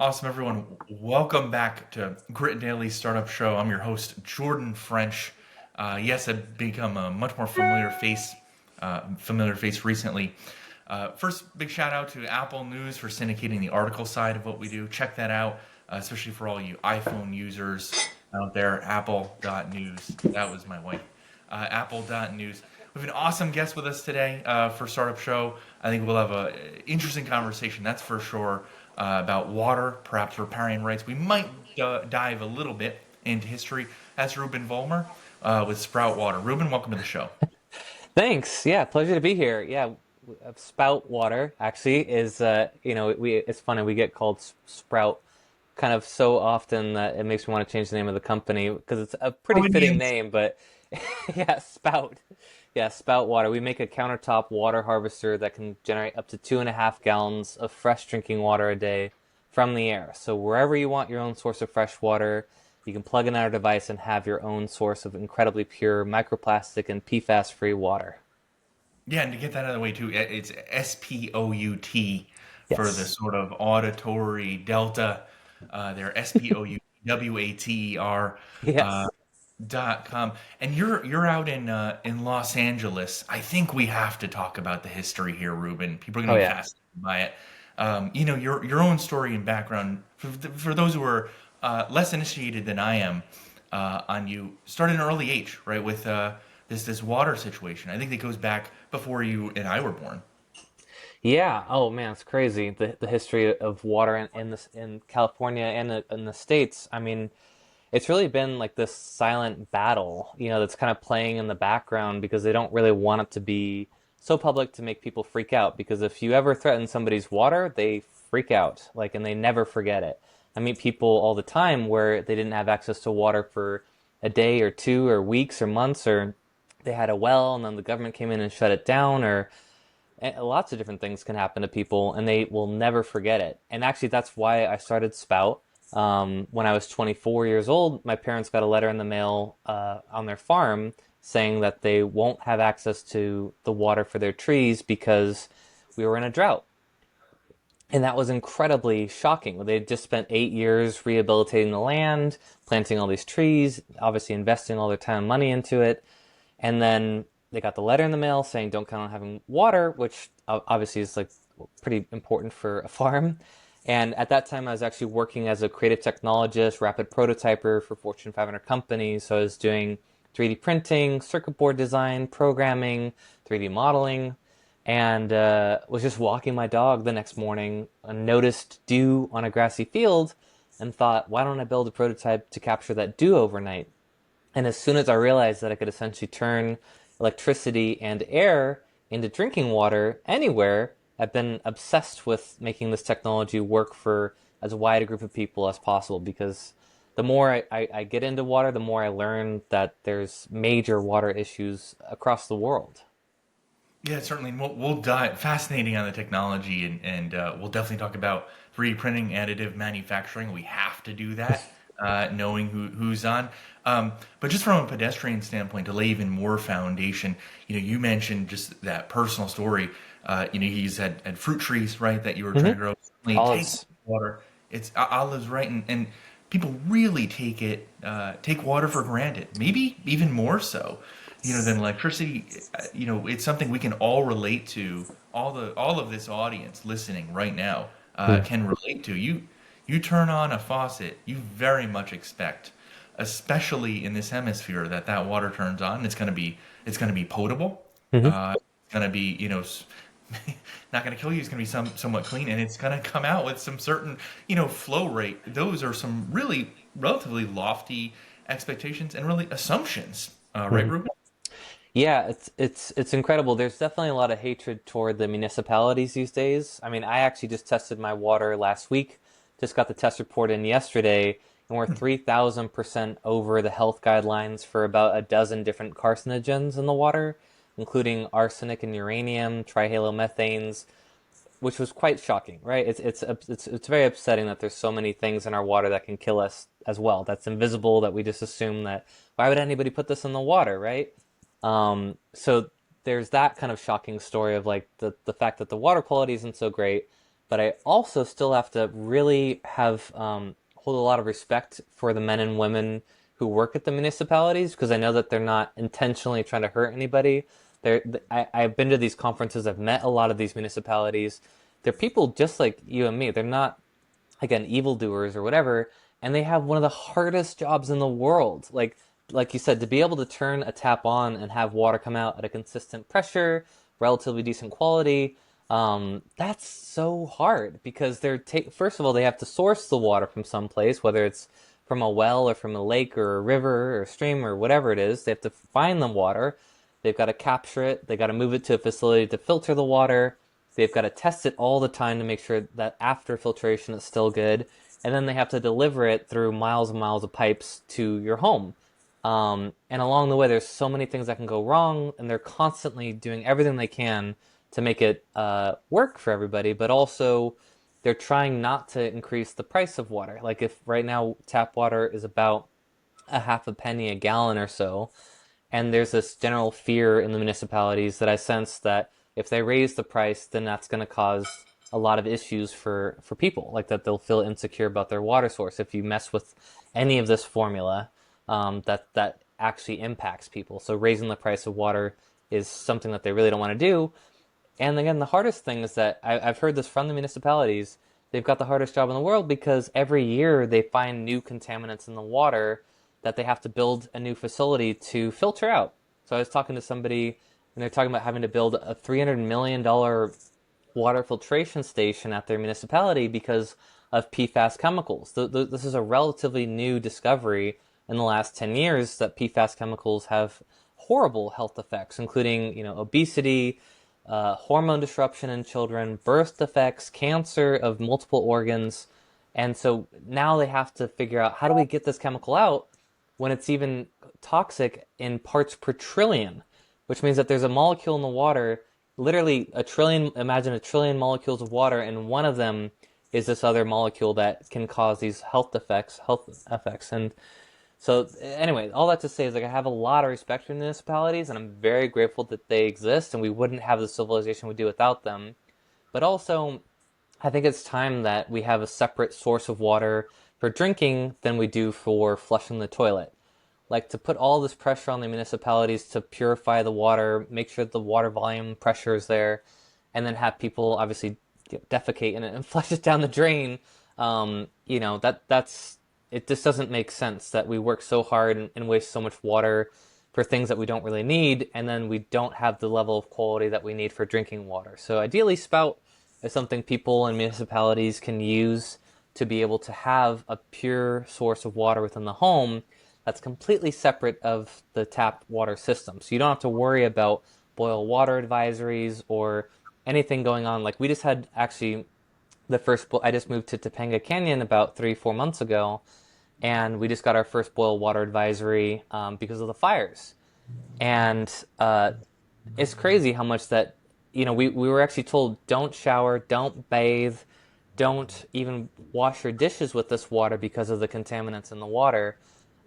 Awesome, everyone. Welcome back to Grit Daily Startup Show. I'm your host, Jordan French. Yes, I've become a much more familiar face recently. First, big shout out to Apple News for syndicating the article side of what we do. Check that out, especially for all you iPhone users out there. Apple.news. That was my wife. Apple.news. We have an awesome guest with us today for Startup Show. I think we'll have an interesting conversation, that's for sure, about water, perhaps riparian rights. We might dive a little bit into history. That's Reuben Vollmer with Sprout Water. Reuben, welcome to the show. Thanks. Yeah, pleasure to be here. Yeah, Spout Water actually is we it's funny we get called Sprout kind of so often that it makes me want to change the name of the company because it's a pretty fitting Freudian. name, but yeah, Spout. Yeah, Spout Water. We make a countertop water harvester that can generate up to 2.5 gallons of fresh drinking water a day from the air. So wherever you want your own source of fresh water, you can plug in our device and have your own source of incredibly pure microplastic and PFAS-free water. Yeah, and to get that out of the way too, it's SPOUT for the Yes. sort of auditory delta. They're SPOUWATER Yes. .com. And you're out in Los Angeles. I think we have to talk about the history here, Ruben. People are Oh going to be yeah. fascinated by it. Your own story and background for those who are less initiated than I am on you started at an early age, right? With this water situation. I think that goes back before you and I were born. Yeah. Oh man, it's crazy. The history of water in California and in the States. I mean, it's really been like this silent battle, that's kind of playing in the background because they don't really want it to be so public to make people freak out. Because if you ever threaten somebody's water, they freak out, like, and they never forget it. I meet people all the time where they didn't have access to water for a day or two or weeks or months, or they had a well and then the government came in and shut it down, or lots of different things can happen to people and they will never forget it. And actually, that's why I started Spout. When I was 24 years old, my parents got a letter in the mail on their farm saying that they won't have access to the water for their trees because we were in a drought. And that was incredibly shocking. They had just spent 8 years rehabilitating the land, planting all these trees, obviously investing all their time and money into it. And then they got the letter in the mail saying don't count on having water, which obviously is like pretty important for a farm. And at that time, I was actually working as a creative technologist, rapid prototyper for Fortune 500 companies. So I was doing 3D printing, circuit board design, programming, 3D modeling, and was just walking my dog the next morning and noticed dew on a grassy field and thought, why don't I build a prototype to capture that dew overnight? And as soon as I realized that I could essentially turn electricity and air into drinking water anywhere, I've been obsessed with making this technology work for as wide a group of people as possible because the more I get into water, the more I learn that there's major water issues across the world. Yeah, certainly. And we'll dive fascinating on the technology, and we'll definitely talk about 3D printing, additive manufacturing. We have to do that, knowing who's on. But just from a pedestrian standpoint, to lay even more foundation, you mentioned just that personal story. He's had fruit trees, right, that you were trying to Mm-hmm. grow. Certainly take Olives. water. It's olives, right, and people really take water for granted. Maybe even more so than electricity. It's something we can all relate to. All of this audience listening right now can relate to. You turn on a faucet, you very much expect, especially in this hemisphere, that water turns on. It's going to be potable. Mm-hmm. It's going to be not going to kill you. It's going to be somewhat clean, and it's going to come out with some certain flow rate. Those are some really relatively lofty expectations and really assumptions, right, Mm-hmm. Ruben? Yeah, it's incredible. There's definitely a lot of hatred toward the municipalities these days. I mean, I actually just tested my water last week, just got the test report in yesterday, and we're 3,000% over the health guidelines for about a dozen different carcinogens in the water, including arsenic and uranium, trihalomethanes, which was quite shocking, right? It's very upsetting that there's so many things in our water that can kill us as well. That's invisible that we just assume that why would anybody put this in the water, right? So there's that kind of shocking story of like the fact that the water quality isn't so great, but I also still have to really have hold a lot of respect for the men and women who work at the municipalities because I know that they're not intentionally trying to hurt anybody. I've been to these conferences. I've met a lot of these municipalities. They're people just like you and me. They're not, again, evildoers or whatever, and they have one of the hardest jobs in the world. Like you said, to be able to turn a tap on and have water come out at a consistent pressure, relatively decent quality, that's so hard because first of all they have to source the water from someplace, whether it's from a well or from a lake or a river or a stream or whatever it is. They have to find the water. They've got to capture it. They got to move it to a facility to filter the water. They've got to test it all the time to make sure that after filtration it's still good. And then they have to deliver it through miles and miles of pipes to your home. And along the way, there's so many things that can go wrong, and they're constantly doing everything they can to make it work for everybody, but also they're trying not to increase the price of water. Like if right now tap water is about a half a penny a gallon or so, and there's this general fear in the municipalities that I sense that if they raise the price, then that's going to cause a lot of issues for people, like that they'll feel insecure about their water source if you mess with any of this formula, that actually impacts people. So raising the price of water is something that they really don't want to do. And again, the hardest thing is that I've heard this from the municipalities. They've got the hardest job in the world because every year they find new contaminants in the water that they have to build a new facility to filter out. So I was talking to somebody, and they're talking about having to build a $300 million water filtration station at their municipality because of PFAS chemicals. This is a relatively new discovery in the last 10 years that PFAS chemicals have horrible health effects, including obesity, hormone disruption in children, birth defects, cancer of multiple organs. And so now they have to figure out how do we get this chemical out when it's even toxic in parts per trillion, which means that there's a molecule in the water, literally a trillion, imagine a trillion molecules of water, and one of them is this other molecule that can cause these health effects. And so anyway, all that to say is like I have a lot of respect for municipalities, and I'm very grateful that they exist, and we wouldn't have the civilization we do without them. But also, I think it's time that we have a separate source of water for drinking than we do for flushing the toilet. Like to put all this pressure on the municipalities to purify the water, make sure the water volume pressure is there, and then have people obviously defecate in it and flush it down the drain. That's it. Just doesn't make sense that we work so hard and waste so much water for things that we don't really need, and then we don't have the level of quality that we need for drinking water. So ideally, Spout is something people and municipalities can use to be able to have a pure source of water within the home that's completely separate of the tap water system. So you don't have to worry about boil water advisories or anything going on. Like we just had actually I just moved to Topanga Canyon about 3-4 months ago, and we just got our first boil water advisory because of the fires. And it's crazy how much that we were actually told don't shower, don't bathe, don't even wash your dishes with this water because of the contaminants in the water,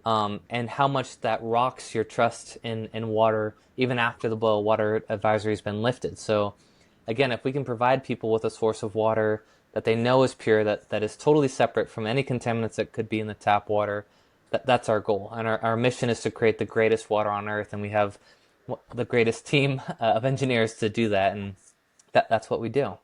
and how much that rocks your trust in water even after the boil water advisory has been lifted. So again, if we can provide people with a source of water that they know is pure, that is totally separate from any contaminants that could be in the tap water, that's our goal. And our mission is to create the greatest water on earth, and we have the greatest team of engineers to do that, and that's what we do.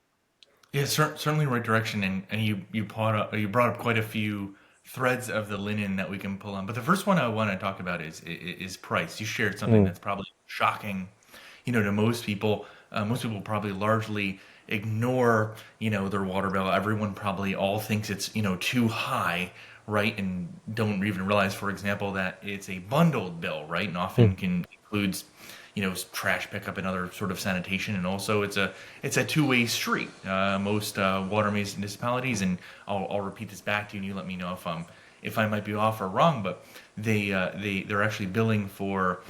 Yeah, certainly right direction, and you brought up quite a few threads of the linen that we can pull on. But the first one I want to talk about is price. You shared something Mm. that's probably shocking, to most people. Most people probably largely ignore, their water bill. Everyone probably all thinks it's, too high, right? And don't even realize, for example, that it's a bundled bill, right? And often Mm. can includes, trash pickup and other sort of sanitation, and also it's a two-way street. Most water municipalities, and I'll repeat this back to you, and you let me know if I might be off or wrong, but they're actually billing for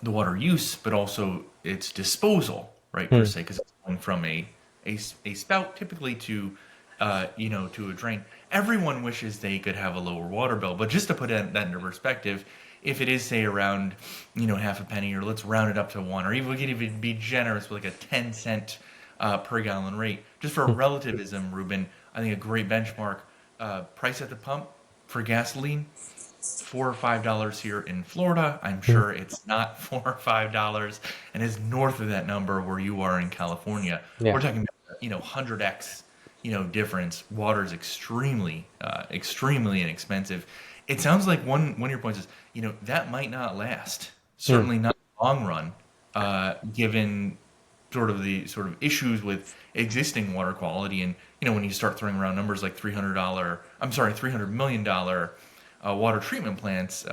the water use, but also its disposal, right, per Mm. se, because it's going from a spout typically to to a drain. Everyone wishes they could have a lower water bill, but just to put that into perspective, if it is say around half a penny, or let's round it up to one, or even we could even be generous with like a 10 cent per gallon rate. Just for relativism, Ruben, I think a great benchmark price at the pump for gasoline, $4 or $5 here in Florida. I'm sure it's not $4 or $5 and is north of that number where you are in California. Yeah. We're talking about, 100x, difference. Water is extremely inexpensive. It sounds like one of your points is, that might not last. Mm. Certainly not in the long run, given the sort of issues with existing water quality. And when you start throwing around numbers like $300 million water treatment plants,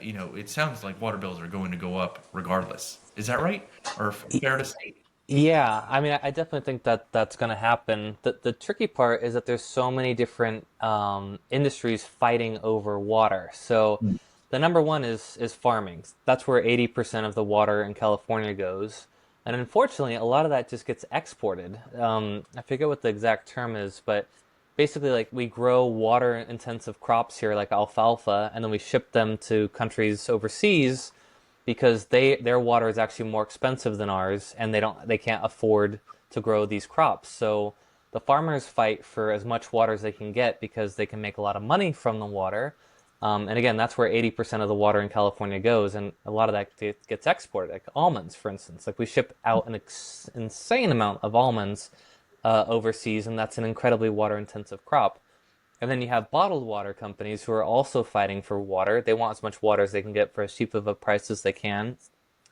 it sounds like water bills are going to go up regardless. Is that right, or fair to say? Yeah, I mean, I definitely think that that's going to happen. The tricky part is that there's so many different industries fighting over water. So the number one is farming. That's where 80% of the water in California goes. And unfortunately, a lot of that just gets exported. I forget what the exact term is, but basically, like we grow water-intensive crops here, like alfalfa, and then we ship them to countries overseas because their water is actually more expensive than ours, and they can't afford to grow these crops. So the farmers fight for as much water as they can get because they can make a lot of money from the water. And again, that's where 80% of the water in California goes, and a lot of that gets exported, like almonds, for instance. Like we ship out an insane amount of almonds overseas, and that's an incredibly water-intensive crop. And then you have bottled water companies who are also fighting for water. They want as much water as they can get for as cheap of a price as they can.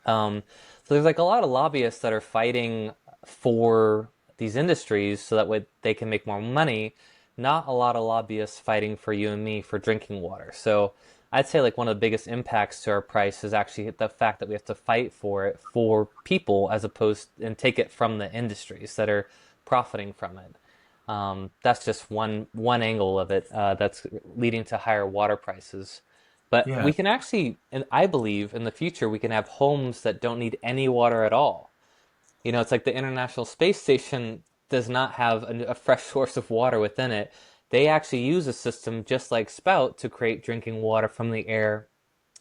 So there's like a lot of lobbyists that are fighting for these industries so that way they can make more money. Not a lot of lobbyists fighting for you and me for drinking water. So I'd say like one of the biggest impacts to our price is actually the fact that we have to fight for it for people as opposed and take it from the industries that are profiting from it. That's just one angle of it that's leading to higher water prices. But Yeah. we can actually, and I believe in the future, we can have homes that don't need any water at all. It's like the International Space Station does not have a fresh source of water within it. They actually use a system just like Spout to create drinking water from the air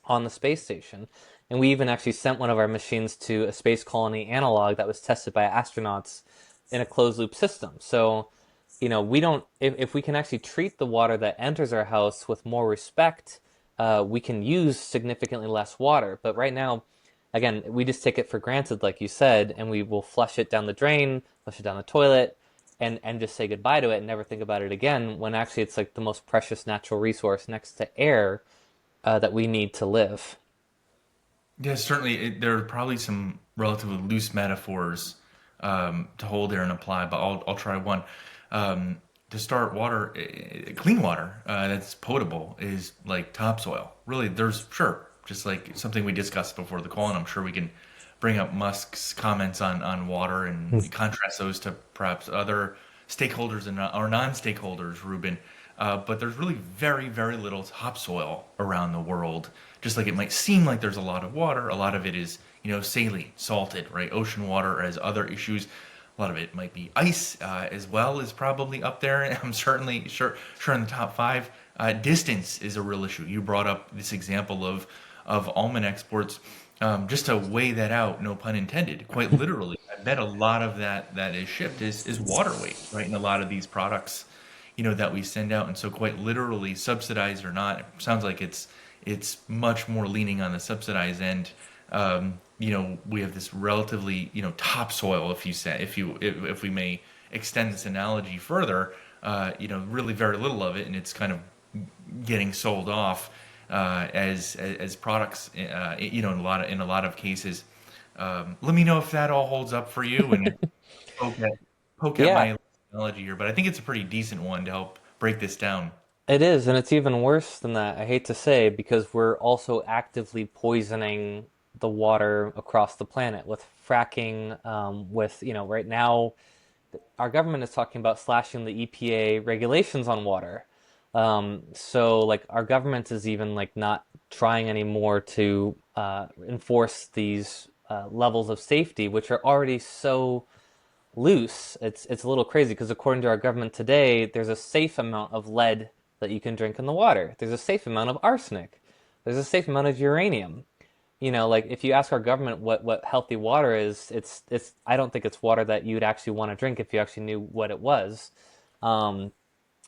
on the space station. And we even actually sent one of our machines to a space colony analog that was tested by astronauts in a closed loop system. So, we don't, if we can actually treat the water that enters our house with more respect, we can use significantly less water. But right now, again, we just take it for granted, like you said, and we will flush it down the drain, flush it down the toilet, and just say goodbye to it and never think about it again, when actually it's like the most precious natural resource next to air that we need to live. Yeah, certainly. There are probably some relatively loose metaphors to hold there and apply, but I'll try one. To start, clean water that's potable is like topsoil. Really, there's sure just like something we discussed before the call, and I'm sure we can bring up Musk's comments on water and contrast those to perhaps other stakeholders and or non-stakeholders, Ruben. But there's really very little topsoil around the world. Just like it might seem like there's a lot of water, a lot of it is saline, salted, right? Ocean water has other issues. A lot of it might be ice as well is probably up there. I'm certainly sure in the top five. Distance is a real issue. You brought up this example of almond exports. Just to weigh that out, no pun intended, quite literally, I bet a lot of that is shipped is water weight, right? In a lot of these products, that we send out, and so quite literally, subsidized or not, it sounds like it's much more leaning on the subsidized end. We have this relatively, topsoil, if we may extend this analogy further, really very little of it, and it's kind of getting sold off as products, in a lot of cases. Let me know if that all holds up for you, and poke at, poke at Yeah, my analogy here, but I think it's a pretty decent one to help break this down. it is, and it's even worse than that, I hate to say, because we're also actively poisoning the water across the planet with fracking, right now, our government is talking about slashing the EPA regulations on water. So like our government is even like not trying anymore to enforce these levels of safety, which are already so loose. It's a little crazy because according to our government today, there's a safe amount of lead that you can drink in the water. There's a safe amount of arsenic. There's a safe amount of uranium. like if you ask our government what healthy water is, it's I don't think it's water that you'd actually want to drink if you actually knew what it was. Um,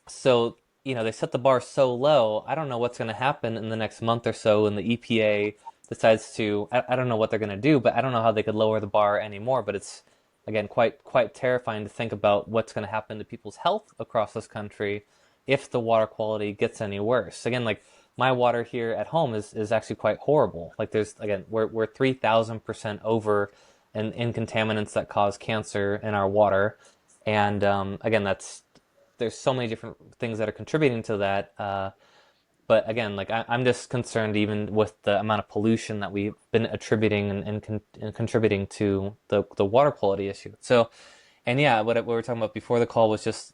so, they set the bar so low. I don't know what's going to happen in the next month or so when the EPA decides to. I don't know what they're going to do, but I don't know how they could lower the bar anymore. But it's again quite terrifying to think about what's going to happen to people's health across this country if the water quality gets any worse. Again, like my water here at home is actually quite horrible. Like there's again we're 3,000% over in contaminants that cause cancer in our water, and again there's so many different things that are contributing to that. But again, like I'm just concerned even with the amount of pollution that we've been attributing and contributing to the water quality issue. So, and yeah, what we were talking about before the call was just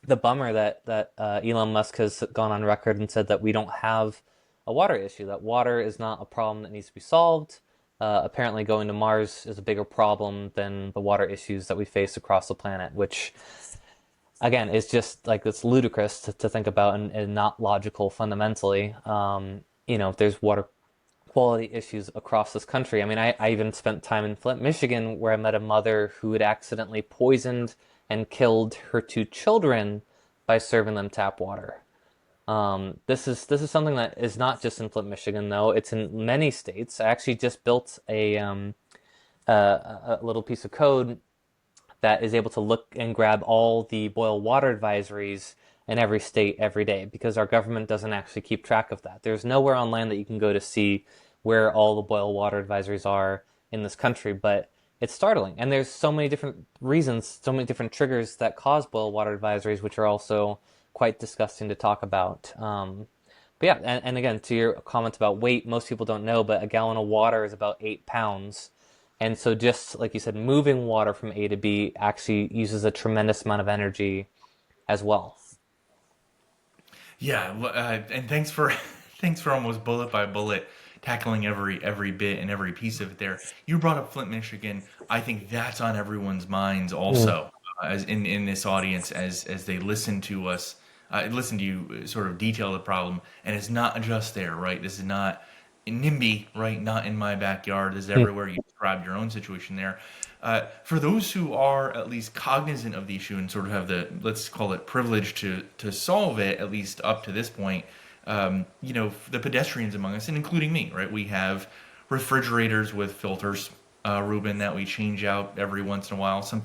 the bummer that Elon Musk has gone on record and said that we don't have a water issue, that water is not a problem that needs to be solved. Apparently, going to Mars is a bigger problem than the water issues that we face across the planet, which again, it's just like it's ludicrous to think about and not logical fundamentally. There's water quality issues across this country. I mean, I even spent time in Flint, Michigan, where I met a mother who had accidentally poisoned and killed her two children by serving them tap water. This is something that is not just in Flint, Michigan, though. It's in many states. I actually just built a little piece of code that is able to look and grab all the boil water advisories in every state every day because our government doesn't actually keep track of that. There's nowhere online that you can go to see where all the boil water advisories are in this country, but it's startling. And there's so many different reasons, so many different triggers that cause boil water advisories, which are also quite disgusting to talk about. But yeah, and again, to your comment about weight, most people don't know, but a gallon of water is about 8 pounds. And so, just like you said, moving water from A to B actually uses a tremendous amount of energy as well. Yeah, and thanks for thanks for almost bullet by bullet tackling every bit and every piece of it there. You brought up Flint, Michigan. I think that's on everyone's minds Mm. also, as in this audience as they listen to us, listen to you sort of detail the problem. And it's not just there, right? This is not in NIMBY, right? Not in my backyard. This is Mm. everywhere. You described your own situation there. For those who are at least cognizant of the issue and sort of have the, let's call it, privilege to solve it, at least up to this point, the pedestrians among us, and including me, right? We have refrigerators with filters, Reuben, that we change out every once in a while, some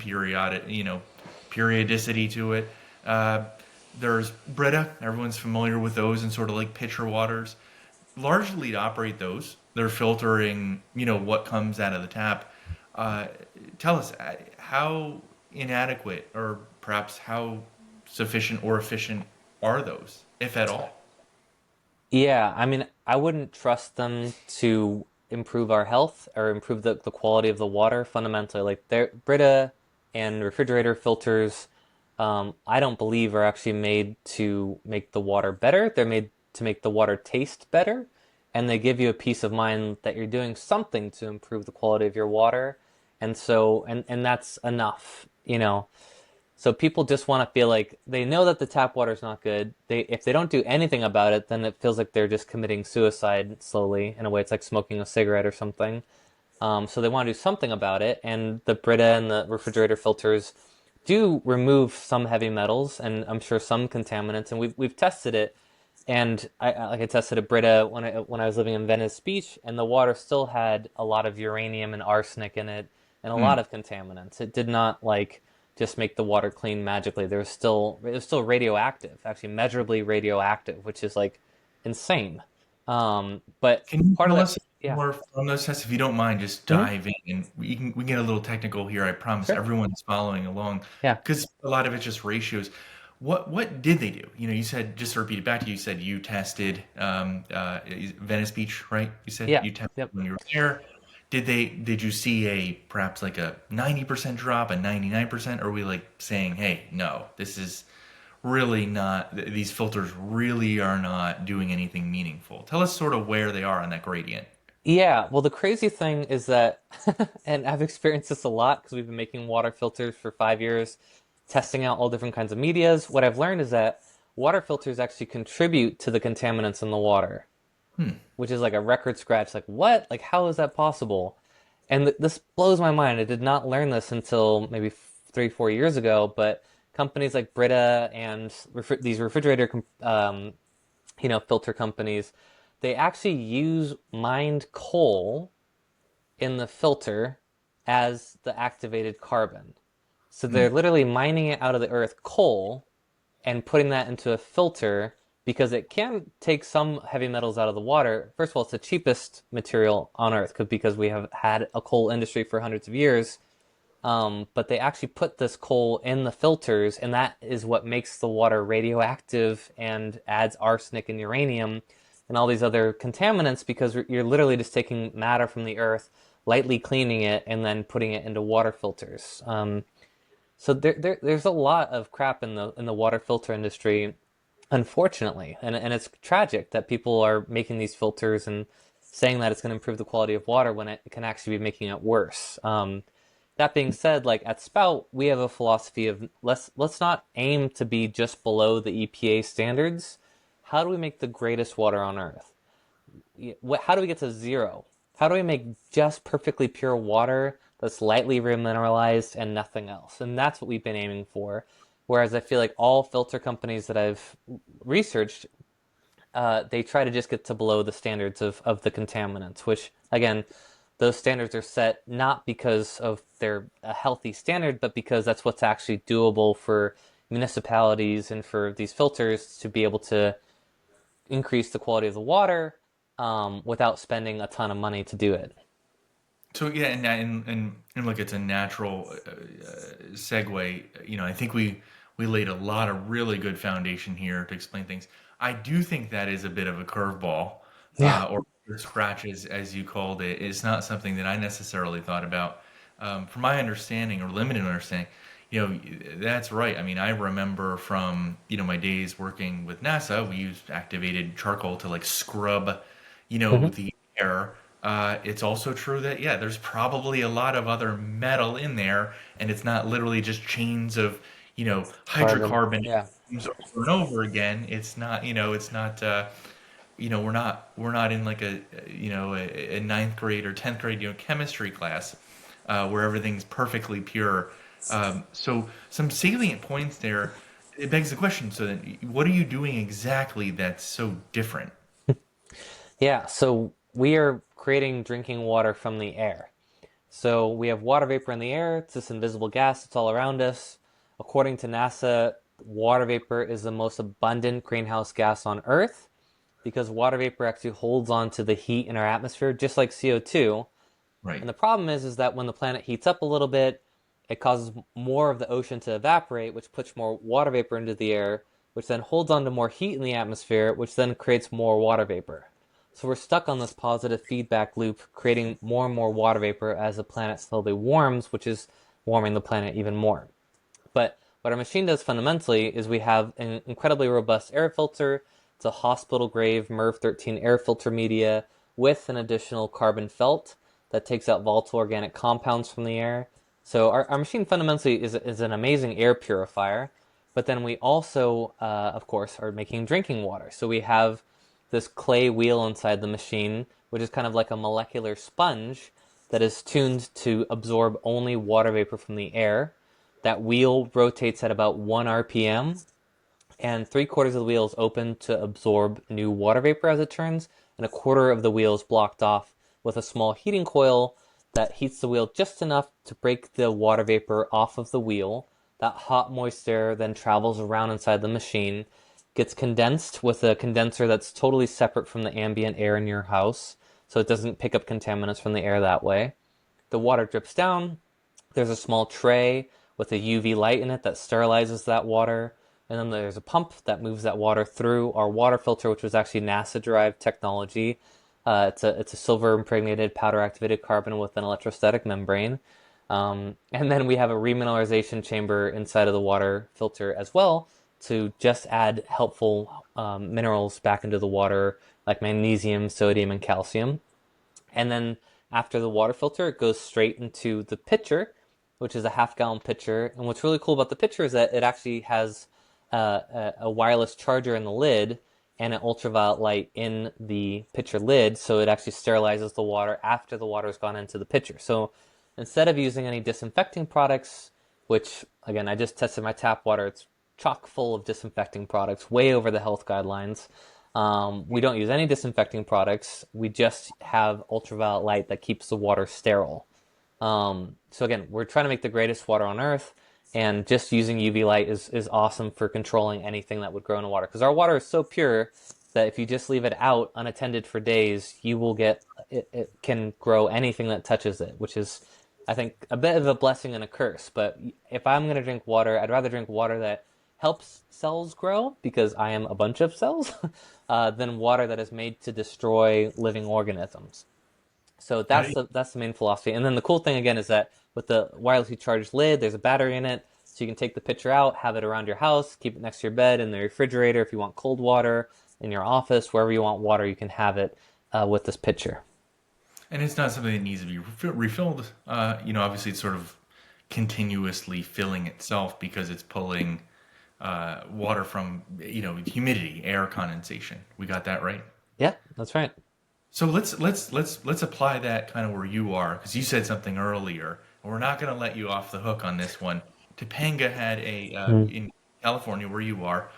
periodicity to it. Uh, there's Brita. Everyone's familiar with those and sort of like pitcher waters. Largely to operate those, they're filtering, what comes out of the tap. Uh, Tell us how inadequate or perhaps how sufficient or efficient are those, if at all? Yeah, I mean, I wouldn't trust them to improve our health or improve the quality of the water fundamentally. Like, Brita and refrigerator filters, I don't believe are actually made to make the water better. They're made to make the water taste better, and they give you a peace of mind that you're doing something to improve the quality of your water. And so, and that's enough. So people just want to feel like they know that the tap water is not good. If they don't do anything about it, then it feels like they're just committing suicide slowly. In a way, it's like smoking a cigarette or something. So they want to do something about it, and the Brita and the refrigerator filters do remove some heavy metals and I'm sure some contaminants, and we've tested it. And I tested a Brita when I was living in Venice Beach, and the water still had a lot of uranium and arsenic in it, and a lot Mm. of contaminants. It did not like just make the water clean magically. It was still radioactive, actually measurably radioactive, which is like insane. But Can you part of tell that, us yeah. more from those tests, if you don't mind? Just Hmm. dive in, and we get a little technical here. I promise Sure. everyone's following along Yeah. because a lot of it's just ratios. What did they do? You said, just to repeat it back to you, you said you tested Venice Beach, right? You said Yeah. you tested Yep. when you were there. Did you see a perhaps like a 90% drop, a 99%? Or are we like saying, hey, no, this is really not, these filters really are not doing anything meaningful? Tell us sort of where they are on that gradient. Yeah, well, the crazy thing is that, and I've experienced this a lot because we've been making water filters for 5 years, testing out all different kinds of medias. What I've learned is that water filters actually contribute to the contaminants in the water. Hmm. which is like a record scratch. Like, what? Like, how is that possible? And this blows my mind. I did not learn this until maybe 3, 4 years ago. But companies like Brita and these refrigerator, filter companies, they actually use mined coal in the filter as the activated carbon. So Hmm. they're literally mining it out of the earth, coal, and putting that into a filter because it can take some heavy metals out of the water. First of all, it's the cheapest material on earth because we have had a coal industry for hundreds of years. But they actually put this coal in the filters, and that is what makes the water radioactive and adds arsenic and uranium and all these other contaminants because you're literally just taking matter from the earth, lightly cleaning it, and then putting it into water filters. So there's a lot of crap in the water filter industry, unfortunately, and it's tragic that people are making these filters and saying that it's going to improve the quality of water when it can actually be making it worse. That being said, like at Spout, we have a philosophy of let's not aim to be just below the EPA standards. How do we make the greatest water on earth? How do we get to zero? How do we make just perfectly pure water that's lightly remineralized and nothing else? And that's what we've been aiming for. Whereas I feel like all filter companies that I've researched, they try to just get to below the standards of the contaminants, which again, those standards are set not because of they're a healthy standard, but because that's what's actually doable for municipalities and for these filters to be able to increase the quality of the water without spending a ton of money to do it. So yeah, and look, it's a natural segue. I think we laid a lot of really good foundation here to explain things. I do think that is a bit of a curveball, Yeah. or scratches, as you called it. It's not something that I necessarily thought about. From my understanding or limited understanding, that's right. I mean, I remember from my days working with NASA, we used activated charcoal to like scrub, Mm-hmm. the air. It's also true that yeah, there's probably a lot of other metal in there, and it's not literally just chains of Carbon. hydrocarbon Yeah. atoms over and over again. It's not it's not we're not in like a ninth grade or 10th grade chemistry class where everything's perfectly pure. So some salient points there. It begs the question. So then, what are you doing exactly that's so different? Yeah. So we are creating drinking water from the air. So we have water vapor in the air. It's this invisible gas that's all around us. According to NASA, water vapor is the most abundant greenhouse gas on Earth because water vapor actually holds on to the heat in our atmosphere, just like CO2. Right. And the problem is that when the planet heats up a little bit, it causes more of the ocean to evaporate, which puts more water vapor into the air, which then holds on to more heat in the atmosphere, which then creates more water vapor. So we're stuck on this positive feedback loop, creating more and more water vapor as the planet slowly warms, which is warming the planet even more. But what our machine does fundamentally is we have an incredibly robust air filter. It's a hospital grade MERV 13 air filter media with an additional carbon felt that takes out volatile organic compounds from the air. So our machine fundamentally is an amazing air purifier. But then we also, of course, are making drinking water. So we have this clay wheel inside the machine, which is kind of like a molecular sponge that is tuned to absorb only water vapor from the air. That wheel rotates at about 1 RPM, and 3/4 of the wheel is open to absorb new water vapor as it turns, and a quarter of the wheel is blocked off with a small heating coil that heats the wheel just enough to break the water vapor off of the wheel. That hot, moist air then travels around inside the machine, gets condensed with a condenser that's totally separate from the ambient air in your house, so it doesn't pick up contaminants from the air that way. The water drips down. There's a small tray with a UV light in it that sterilizes that water. And then there's a pump that moves that water through our water filter, which was actually NASA derived technology. It's a silver impregnated powder activated carbon with an electrostatic membrane. And then we have a remineralization chamber inside of the water filter as well to just add helpful minerals back into the water, like magnesium, sodium, and calcium. And then after the water filter, it goes straight into the pitcher, which is a half-gallon pitcher. And what's really cool about the pitcher is that it actually has a wireless charger in the lid, and an ultraviolet light in the pitcher lid, so it actually sterilizes the water after the water's gone into the pitcher. So instead of using any disinfecting products, which again, I just tested my tap water, it's chock full of disinfecting products, way over the health guidelines. We don't use any disinfecting products. We just have ultraviolet light that keeps the water sterile. So again, we're trying to make the greatest water on earth, and just using UV light is awesome for controlling anything that would grow in the water. Because our water is so pure that if you just leave it out unattended for days, you will get it can grow anything that touches it, which is, I think, a bit of a blessing and a curse. But if I'm going to drink water, I'd rather drink water that helps cells grow, because I am a bunch of cells, than water that is made to destroy living organisms. So I, that's the main philosophy. And then the cool thing again is that with the wirelessly charged lid, there's a battery in it, so you can take the pitcher out, have it around your house, keep it next to your bed, in the refrigerator if you want cold water, in your office, wherever you want water, you can have it with this pitcher. and it's not something that needs to be refilled. Obviously, it's sort of continuously filling itself because it's pulling water from humidity, air condensation. We got that right. Yeah, that's right. So let's apply that kind of where you are, because you said something earlier. And we're not going to let you off the hook on this one. Topanga had Mm-hmm. in California where you are,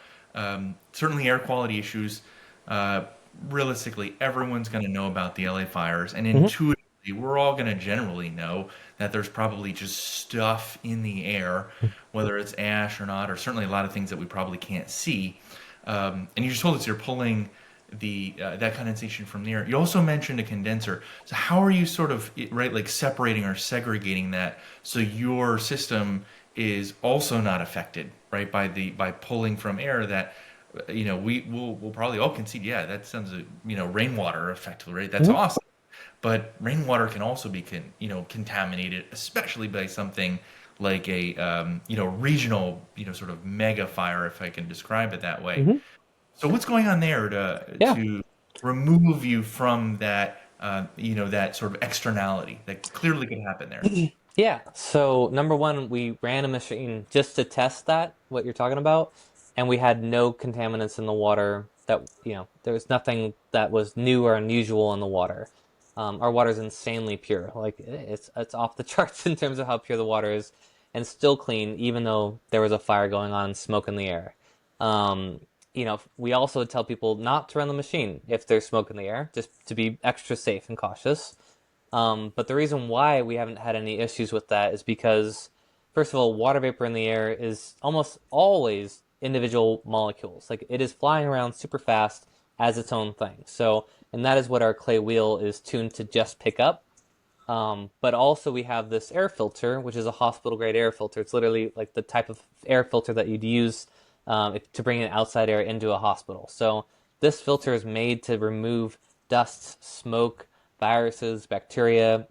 certainly air quality issues. Uh, Realistically, everyone's going to know about the LA fires, and intuitively, we're all going to generally know that there's probably just stuff in the air, whether it's ash or not, or certainly a lot of things that we probably can't see. And you just told us you're pulling the that condensation from the air. You also mentioned a condenser. So how are you sort of right, like separating or segregating that so your system is also not affected, right, by pulling from air that we'll probably all concede, yeah, that sounds rainwater effectively, right? That's Mm-hmm. awesome. But rainwater can also be contaminated, especially by something like a regional sort of mega fire, if I can describe it that way. Mm-hmm. So what's going on there to Yeah. remove you from that that sort of externality that clearly could happen there? Yeah. So number one, we ran a machine just to test that, what you're talking about, and we had no contaminants in the water. That there was nothing that was new or unusual in the water. Our water is insanely pure. Like it's off the charts in terms of how pure the water is, and still clean, even though there was a fire going on and smoke in the air. Um, we also tell people not to run the machine if there's smoke in the air, just to be extra safe and cautious. But the reason why we haven't had any issues with that is because, first of all, water vapor in the air is almost always individual molecules. Like it is flying around super fast as its own thing. So, and that is what our clay wheel is tuned to just pick up. But also we have this air filter, which is a hospital grade air filter. It's literally like the type of air filter that you'd use to bring in outside air into a hospital. So this filter is made to remove dust, smoke, viruses, bacteria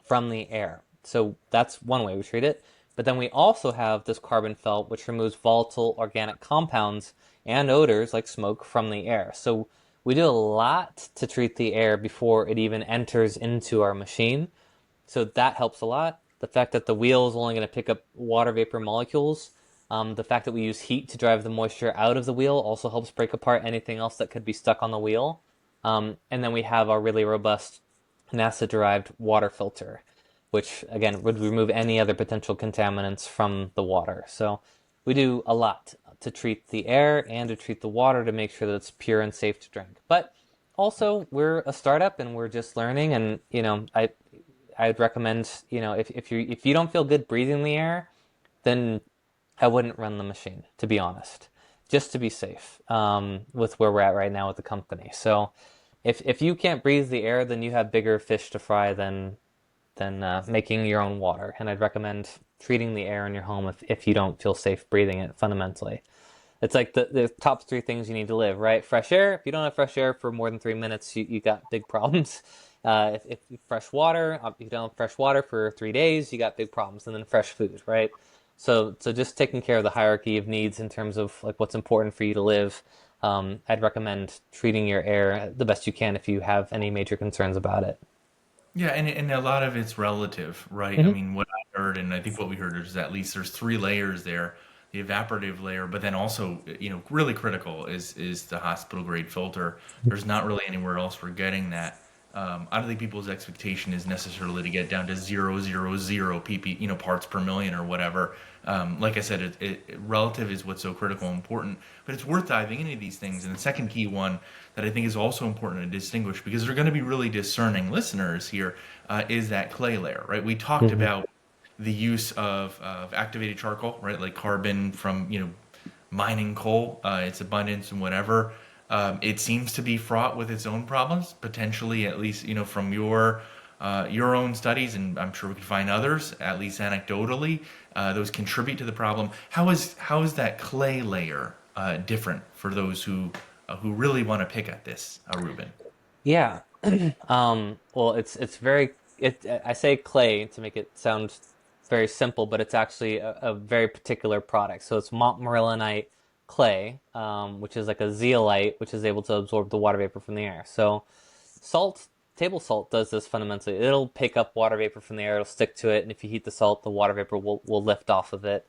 from the air. So that's one way we treat it. But then we also have this carbon felt, which removes volatile organic compounds and odors like smoke from the air. So we do a lot to treat the air before it even enters into our machine. So that helps a lot. The fact that the wheel is only going to pick up water vapor molecules, the fact that we use heat to drive the moisture out of the wheel also helps break apart anything else that could be stuck on the wheel. And then we have our really robust NASA-derived water filter, which again would remove any other potential contaminants from the water. So we do a lot to treat the air and to treat the water to make sure that it's pure and safe to drink. But also, we're a startup and we're just learning. And I'd recommend if you don't feel good breathing the air, then I wouldn't run the machine, to be honest, just to be safe with where we're at right now with the company. So if you can't breathe the air, then you have bigger fish to fry than making your own water. And I'd recommend treating the air in your home if you don't feel safe breathing it fundamentally. It's like the top three things you need to live, right? Fresh air. If you don't have fresh air for more than 3 minutes, you got big problems. If fresh water, if you don't have fresh water for 3 days, you got big problems. And then fresh food, right? So just taking care of the hierarchy of needs in terms of like what's important for you to live. I'd recommend treating your air the best you can if you have any major concerns about it. Yeah, and a lot of it's relative, right? I Hmm. mean, what I heard, and I think what we heard is at least there's three layers there. the evaporative layer, but then also, really critical is the hospital grade filter. There's not really anywhere else we're getting that. I don't think people's expectation is necessarily to get down to 0.000 pp, parts per million or whatever. Like I said, relative is what's so critical and important, but it's worth diving into these things. And the second key one that I think is also important to distinguish, because they're going to be really discerning listeners here, is that clay layer, right? We talked Mhm. about the use of activated charcoal, right? Like carbon from, mining coal, its abundance and whatever. It seems to be fraught with its own problems, potentially, at least, from your own studies, and I'm sure we could find others, at least anecdotally, those contribute to the problem. How is that clay layer different for those who really want to pick at this, Ruben? Yeah. Well, it's very I say clay to make it sound very simple, but it's actually a very particular product. So it's montmorillonite clay, which is like a zeolite, which is able to absorb the water vapor from the air. So salt, table salt does this fundamentally. It'll pick up water vapor from the air, it'll stick to it, and if you heat the salt, the water vapor will lift off of it.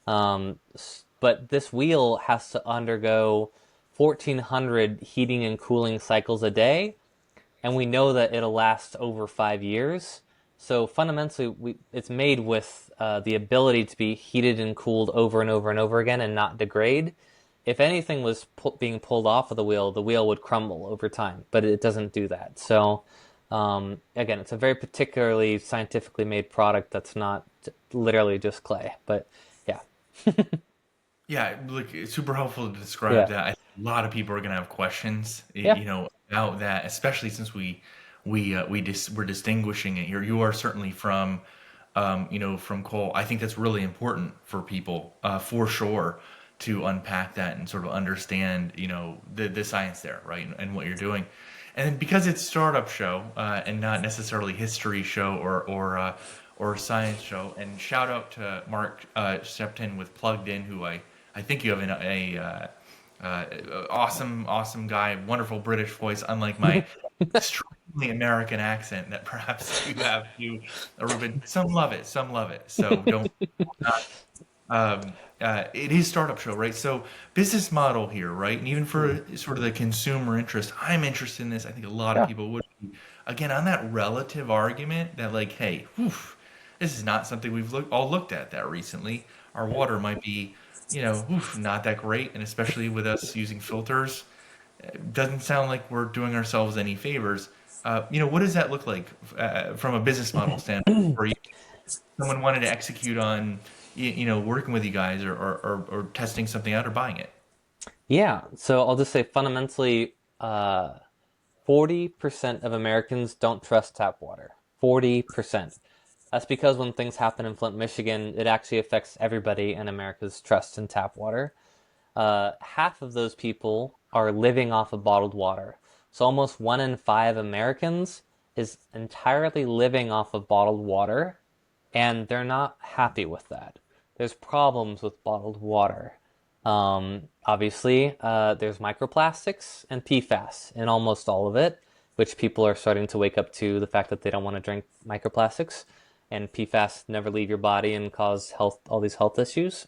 But this wheel has to undergo 1,400 heating and cooling cycles a day, and we know that it'll last over 5 years. So fundamentally, it's made with the ability to be heated and cooled over and over and over again and not degrade. If anything was being pulled off of the wheel would crumble over time, but it doesn't do that. So again, it's a very particularly scientifically made product that's not literally just clay. But yeah, Yeah, look, it's super helpful to describe yeah, that. I think a lot of people are going to have questions, yeah. about that, especially since we're distinguishing it here. You are certainly from coal. I think that's really important for people, for sure, to unpack that and sort of understand, the science there, right, and what you're doing. And because it's startup show, and not necessarily history show or science show. And shout out to Mark Shepton with Plugged In, who I think you have awesome guy, wonderful British voice, unlike my extremely American accent that perhaps you have too, Ruben. Some love it, some love it. So don't. It is startup show, right? So business model here, right? And even for sort of the consumer interest, I'm interested in this. I think a lot of Yeah. people would be. Again, on that relative argument that, like, hey, whew, this is not something we've all looked at that recently. Our water might be, whew, not that great, and especially with us using filters, it doesn't sound like we're doing ourselves any favors. What does that look like from a business model standpoint? For you, someone wanted to execute on, working with you guys, or testing something out or buying it. Yeah, so I'll just say fundamentally, 40% of Americans don't trust tap water. 40%. That's because when things happen in Flint, Michigan, it actually affects everybody in America's trust in tap water. Half of those people are living off of bottled water. So almost 1 in 5 Americans is entirely living off of bottled water, and they're not happy with that. There's problems with bottled water. Obviously, there's microplastics and PFAS in almost all of it, which people are starting to wake up to the fact that they don't want to drink microplastics, and PFAS never leave your body and cause all these health issues.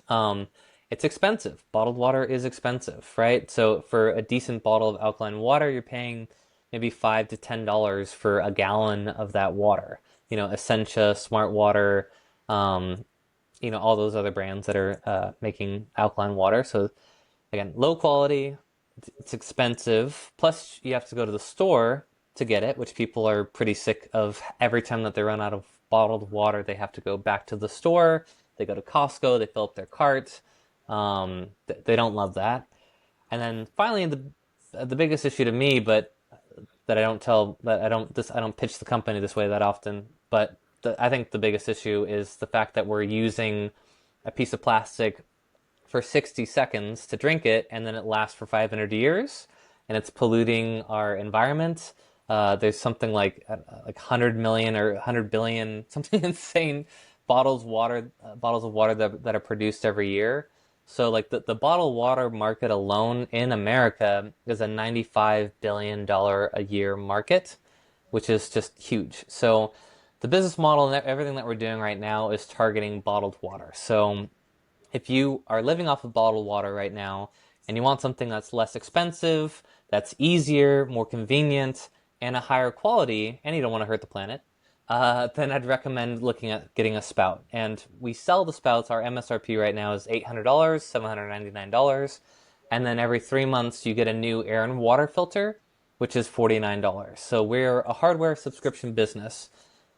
Um, it's expensive. Bottled water is expensive, right? So for a decent bottle of alkaline water, you're paying maybe $5 to $10 for a gallon of that water. Essentia, Smart Water, um, all those other brands that are making alkaline water. So again, low quality, it's expensive. Plus, you have to go to the store to get it, which people are pretty sick of. Every time that they run out of bottled water, they have to go back to the store. They go to Costco, they fill up their cart. They don't love that. And then finally, the biggest issue to me, but I don't pitch the company this way that often. But I think the biggest issue is the fact that we're using a piece of plastic for 60 seconds to drink it, and then it lasts for 500 years, and it's polluting our environment. There's something like 100 million or 100 billion, something insane, bottles of water that are produced every year. So like the bottled water market alone in America is a $95 billion a year market, which is just huge. So the business model and everything that we're doing right now is targeting bottled water. So if you are living off of bottled water right now and you want something that's less expensive, that's easier, more convenient, and a higher quality, and you don't want to hurt the planet, then I'd recommend looking at getting a spout. And we sell the spouts. Our MSRP right now is $800, $799. And then every 3 months, you get a new air and water filter, which is $49. So we're a hardware subscription business,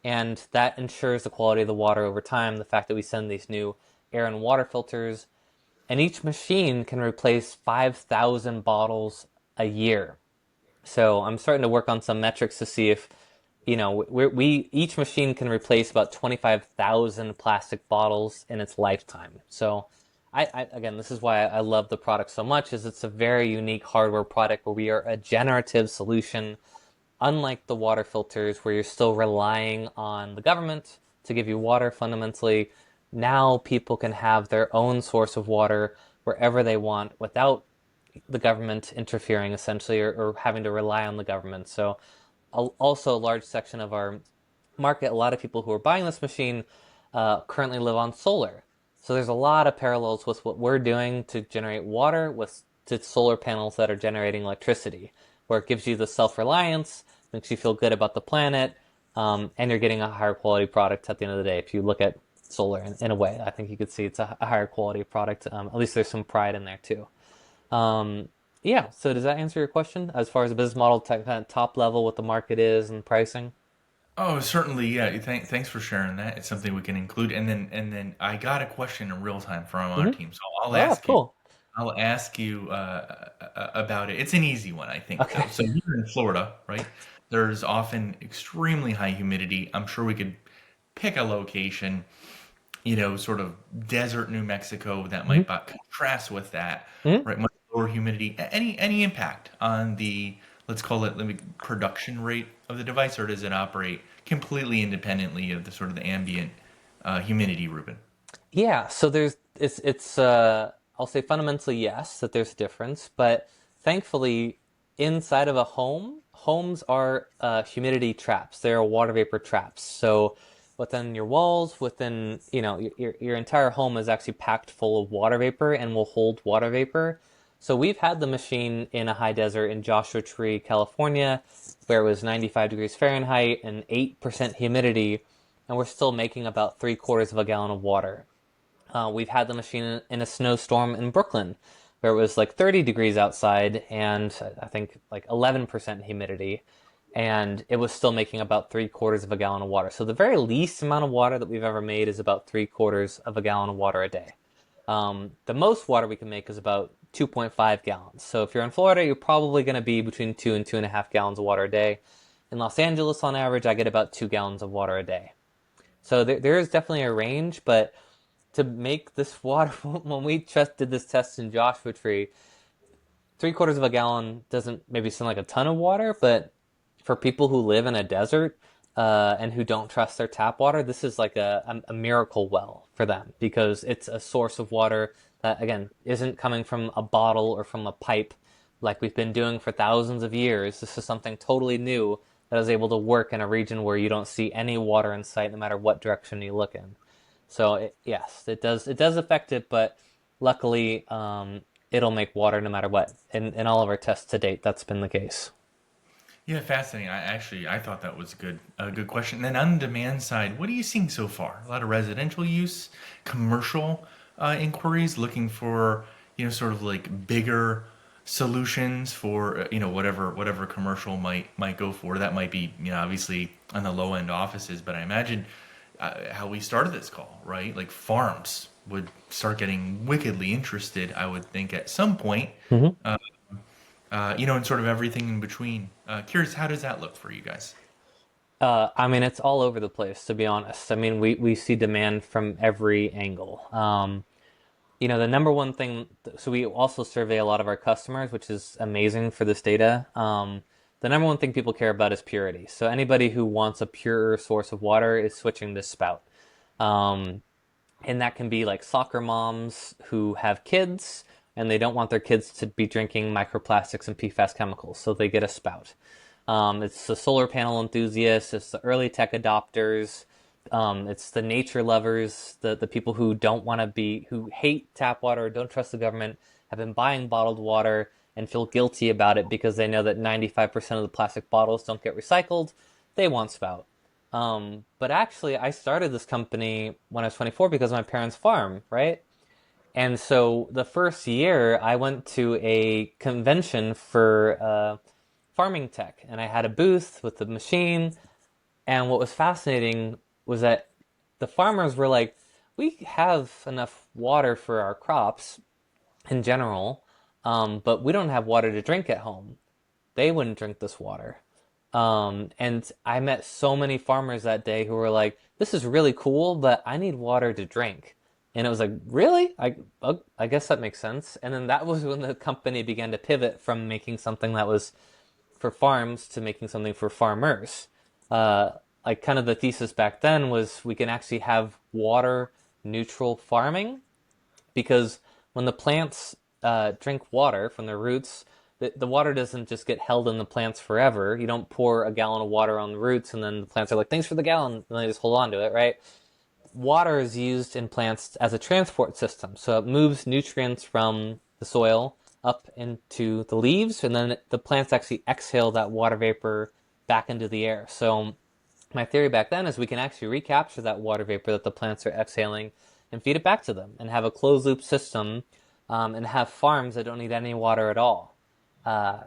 and that ensures the quality of the water over time. The fact that we send these new air and water filters, and each machine can replace 5,000 bottles a year. So I'm starting to work on some metrics to see if, we each machine can replace about 25,000 plastic bottles in its lifetime. So again, this is why I love the product so much, is it's a very unique hardware product where we are a generative solution, unlike the water filters where you're still relying on the government to give you water fundamentally. Now people can have their own source of water wherever they want without the government interfering, essentially, or having to rely on the government. So also a large section of our market, a lot of people who are buying this machine currently live on solar. So there's a lot of parallels with what we're doing to generate water with to solar panels that are generating electricity, where it gives you the self-reliance, makes you feel good about the planet, and you're getting a higher quality product at the end of the day. If you look at solar in a way, I think you could see it's a higher quality product. At least there's some pride in there too. Um, yeah, so does that answer your question as far as the business model, kind of top level, what the market is and pricing? Oh, certainly, yeah. Thanks for sharing that. It's something we can include. And then I got a question in real time from our Mm-hmm. team, so I'll Oh, ask you. cool. I'll ask you about it. It's an easy one, I think, Okay. though. So here in Florida, right, there's often extremely high humidity. I'm sure we could pick a location, sort of desert New Mexico that might Mm-hmm. contrast with that, Mm-hmm. right? Much lower humidity. Any impact on the, let's call it, let me production rate of the device, or does it operate completely independently of the sort of the ambient humidity, Ruben? Yeah, so it's I'll say fundamentally yes that there's a difference, but thankfully inside of a homes are humidity traps. They are water vapor traps. So within your walls, within your entire home is actually packed full of water vapor and will hold water vapor. So we've had the machine in a high desert in Joshua Tree, California, where it was 95 degrees Fahrenheit and 8% humidity, and we're still making about 3/4 of a gallon of water. We've had the machine in a snowstorm in Brooklyn where it was like 30 degrees outside and I think like 11% humidity. And it was still making about 3/4 of a gallon of water. So the very least amount of water that we've ever made is about 3/4 of a gallon of water a day. The most water we can make is about 2.5 gallons. So if you're in Florida, you're probably going to be between 2 and 2.5 gallons of water a day. In Los Angeles, on average, I get about 2 gallons of water a day. So there is definitely a range, but to make this water, when we just did this test in Joshua Tree, 3/4 of a gallon doesn't maybe sound like a ton of water, but for people who live in a desert and who don't trust their tap water, this is like a miracle well for them because it's a source of water that, again, isn't coming from a bottle or from a pipe like we've been doing for thousands of years. This is something totally new that is able to work in a region where you don't see any water in sight no matter what direction you look in. So yes, it does affect it, but luckily it'll make water no matter what. In all of our tests to date, that's been the case. Yeah, fascinating. I thought that was a good question. And then on the demand side, what are you seeing so far? A lot of residential use, commercial inquiries looking for, sort of like bigger solutions for, whatever commercial might go for. That might be, obviously on the low end offices, but I imagine how we started this call, right? Like farms would start getting wickedly interested, I would think, at some point, Mm-hmm. and sort of everything in between. Curious, how does that look for you guys? I mean, it's all over the place, to be honest. I mean, we see demand from every angle. The number one thing, so we also survey a lot of our customers, which is amazing for this data. The number one thing people care about is purity. So anybody who wants a pure source of water is switching to Spout. Um, and that can be like soccer moms who have kids and they don't want their kids to be drinking microplastics and PFAS chemicals, so they get a Spout. It's the solar panel enthusiasts, it's the early tech adopters, It's the nature lovers, the people who don't want to be, who hate tap water, don't trust the government, have been buying bottled water and feel guilty about it because they know that 95% of the plastic bottles don't get recycled. They want Spout. But actually, I started this company when I was 24 because of my parents' farm, right? And so the first year, I went to a convention for farming tech, and I had a booth with the machine. And what was fascinating was that the farmers were like, we have enough water for our crops in general, but we don't have water to drink at home. They wouldn't drink this water. And I met so many farmers that day who were like, "This is really cool, but I need water to drink." And it was like, "Really? I guess that makes sense." And then that was when the company began to pivot from making something that was for farms to making something for farmers. Uh, like kind of the thesis back then was we can actually have water neutral farming because when the plants drink water from their roots, the water doesn't just get held in the plants forever. You don't pour a gallon of water on the roots and then the plants are like, thanks for the gallon, and they just hold on to it, right? Water is used in plants as a transport system. So it moves nutrients from the soil up into the leaves, and then the plants actually exhale that water vapor back into the air. So my theory back then is we can actually recapture that water vapor that the plants are exhaling and feed it back to them and have a closed loop system, and have farms that don't need any water at all. Uh,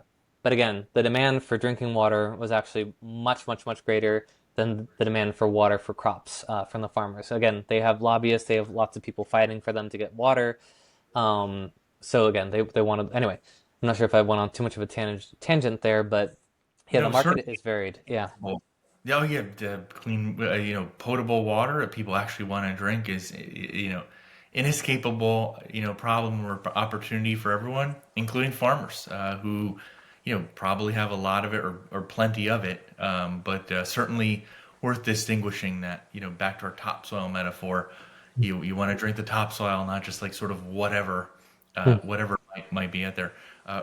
but again, the demand for drinking water was actually much, much, much greater than the demand for water for crops from the farmers. So again, they have lobbyists, they have lots of people fighting for them to get water. So again, they wanted anyway. I'm not sure if I went on too much of a tangent there, but yeah, the No, market certainly. is varied. Yeah. Well, yeah, oh yeah, clean, potable water that people actually want to drink is, inescapable, problem or opportunity for everyone, including farmers, who, probably have a lot of it or plenty of it, but certainly worth distinguishing that, back to our topsoil metaphor, you want to drink the topsoil, not just like sort of whatever, Hmm. whatever might be out there.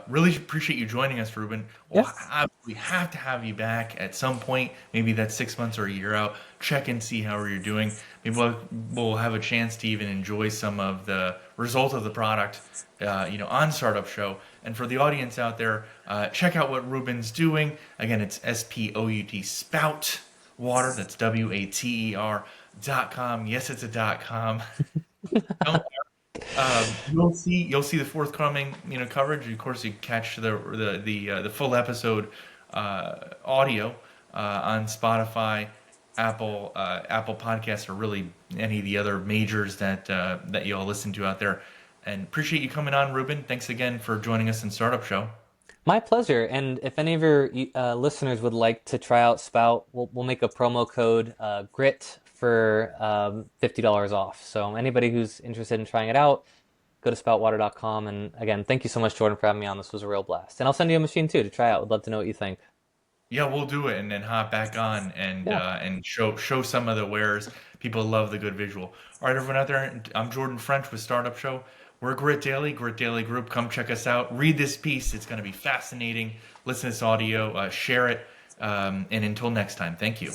Really appreciate you joining us, Ruben. Yes. We have to have you back at some point. Maybe that's 6 months or a year out. Check and see how you're doing. Maybe we'll have a chance to even enjoy some of the result of the product, on Startup Show. And for the audience out there, check out what Ruben's doing. Again, it's SPOUT Spout Water. That's WATER.com. Yes, it's a .com. Don't you'll see the forthcoming coverage. Of course, you catch the full episode audio on Spotify, Apple Podcasts, or really any of the other majors that you all listen to out there. And appreciate you coming on, Ruben. Thanks again for joining us in Startup Show. My pleasure. And if any of your listeners would like to try out Spout, we'll make a promo code GRIT for $50 off. So anybody who's interested in trying it out, go to spoutwater.com. And again, thank you so much, Jordan, for having me on. This was a real blast. And I'll send you a machine too to try out. Would love to know what you think. Yeah, we'll do it and then hop back on Yeah. and show some of the wares. People love the good visual. All right, everyone out there, I'm Jordan French with Startup Show. We're Grit Daily, Grit Daily Group. Come check us out. Read this piece. It's going to be fascinating. Listen to this audio. Share it. And until next time, thank you.